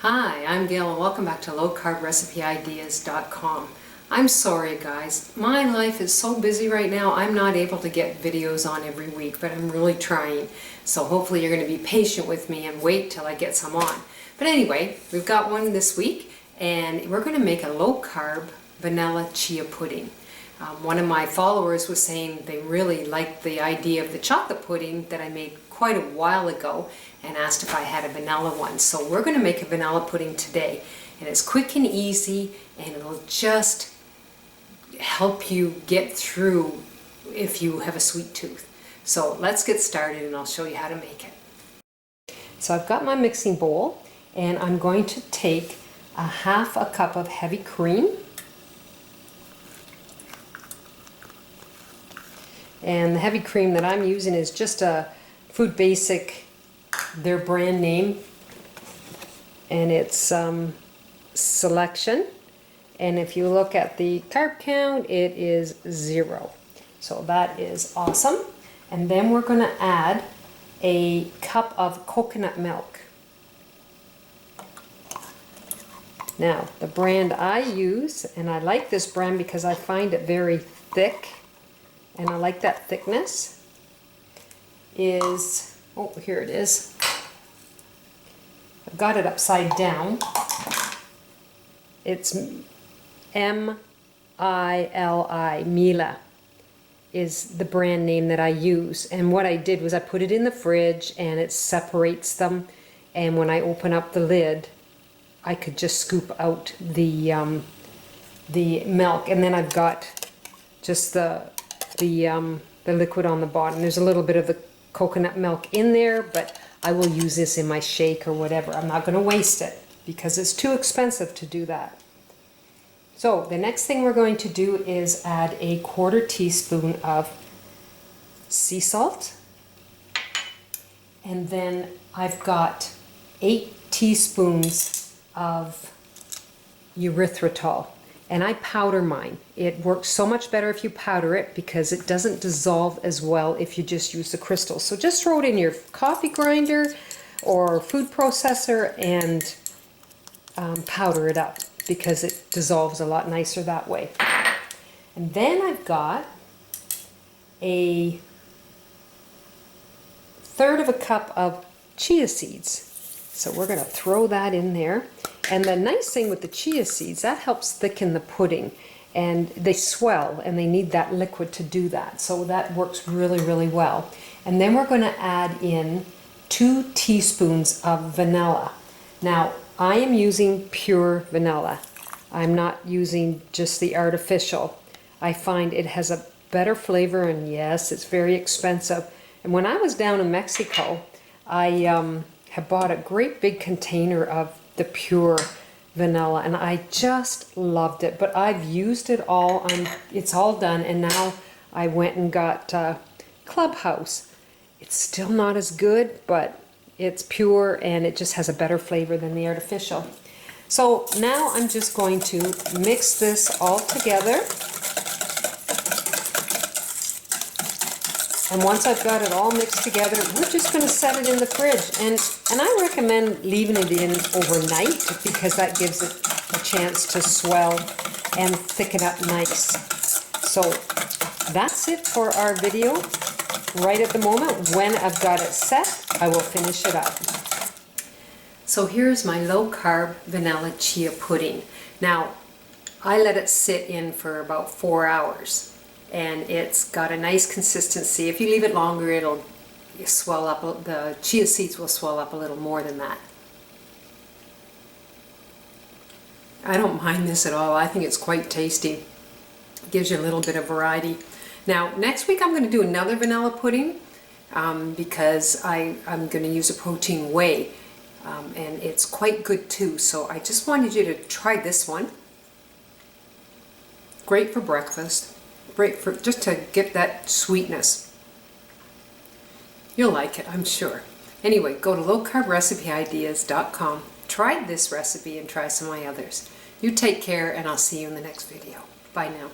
Hi, I'm Gail and welcome back to lowcarbrecipe.ideas.com. I'm sorry guys, my life is so busy right now I'm not able to get videos on every week, but I'm really trying. So hopefully you're going to be patient with me and wait till I get some on. But anyway, we've got one this week and we're going to make a low carb vanilla chia pudding. One of my followers was saying they really liked the idea of the chocolate pudding that I made quite a while ago and asked if I had a vanilla one. So we're going to make a vanilla pudding today, and it's quick and easy and it'll just help you get through if you have a sweet tooth. So let's get started and I'll show you how to make it. So I've got my mixing bowl and I'm going to take a half a cup of heavy cream. And the heavy cream that I'm using is just a Food Basic, their brand name, and it's Selection. And if you look at the carb count, it is 0. So that is awesome. And then we're going to add a cup of coconut milk. Now, the brand I use, and I like this brand because I find it very thick, and I like that thickness, is, oh, here it is. I've got it upside down. It's M-I-L-I, Mila is the brand name that I use. And what I did was I put it in the fridge and it separates them. And when I open up the lid, I could just scoop out the milk. And then I've got just the liquid on the bottom. There's a little bit of the coconut milk in there, but I will use this in my shake or whatever. I'm not going to waste it because it's too expensive to do that. So the next thing we're going to do is add a 1/4 teaspoon of sea salt, and then I've got 8 teaspoons of erythritol. And I powder mine. It works so much better if you powder it because it doesn't dissolve as well if you just use the crystals. So just throw it in your coffee grinder or food processor and powder it up because it dissolves a lot nicer that way. And then I've got a 1/3 of a cup of chia seeds. So we're going to throw that in there. And the nice thing with the chia seeds, that helps thicken the pudding, and they swell and they need that liquid to do that. So that works really, really well. And then we're going to add in 2 teaspoons of vanilla. Now, I am using pure vanilla. I'm not using just the artificial. I find it has a better flavor, and yes, it's very expensive. And when I was down in Mexico, I had bought a great big container of the pure vanilla and I just loved it, but I've used it all. It's all done, and now I went and got Clubhouse. It's still not as good, but it's pure and it just has a better flavor than the artificial. So now I'm just going to mix this all together. And once I've got it all mixed together, we're just going to set it in the fridge. And I recommend leaving it in overnight because that gives it a chance to swell and thicken up nice. So that's it for our video right at the moment. When I've got it set, I will finish it up. So here's my low carb vanilla chia pudding. Now, I let it sit in for about 4 hours. And it's got a nice consistency. If you leave it longer, it'll swell up. The chia seeds will swell up a little more than that. I don't mind this at all. I think it's quite tasty. It gives you a little bit of variety. Now, next week I'm going to do another vanilla pudding because I'm going to use a protein whey. And it's quite good too. So I just wanted you to try this one. Great for breakfast. Great for just to get that sweetness. You'll like it, I'm sure. Anyway, go to lowcarbrecipe.ideas.com. Try this recipe and try some of my others. You take care, and I'll see you in the next video. Bye now.